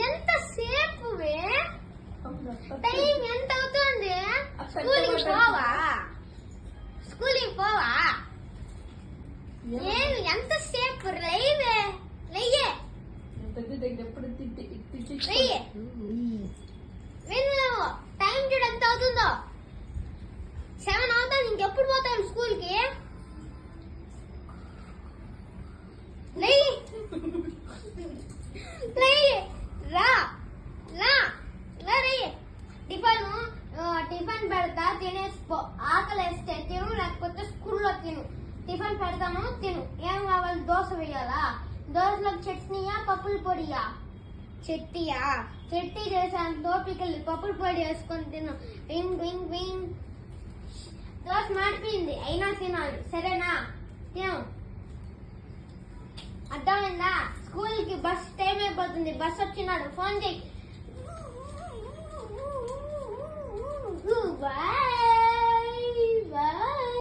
ఎంత సేపు టైం ఎంత అవుతుంది? స్కూల్కి పోవా? ఏమి ఎంత సేపు? లేవే లేయే టైం చూడు ఎంత అవుతుందో. 7 అవుతుంది. ఇంకెప్పుడు పోతావు స్కూల్ కి? టిఫిన్ పెడతా, తినేసిపో. ఆకలేస్తే తిను, లేకపోతే స్కూల్లో తిను. టిఫిన్ పెడతాను, తిను. ఏం కావాలి? దోశ వేయాలా? దోశలో చట్నీయా, పప్పుల పొడియా? చట్నీ చేసాను. తోపికల్లి పప్పుల పొడి వేసుకొని తిను. Wing wing wing. దోశ మాడిపోయింది, అయినా తినాలి. సరేనా? తిను. అర్థమైందా? స్కూల్ కి బస్ టైం అయిపోతుంది. బస్ వచ్చినాడు, ఫోన్ చేయి.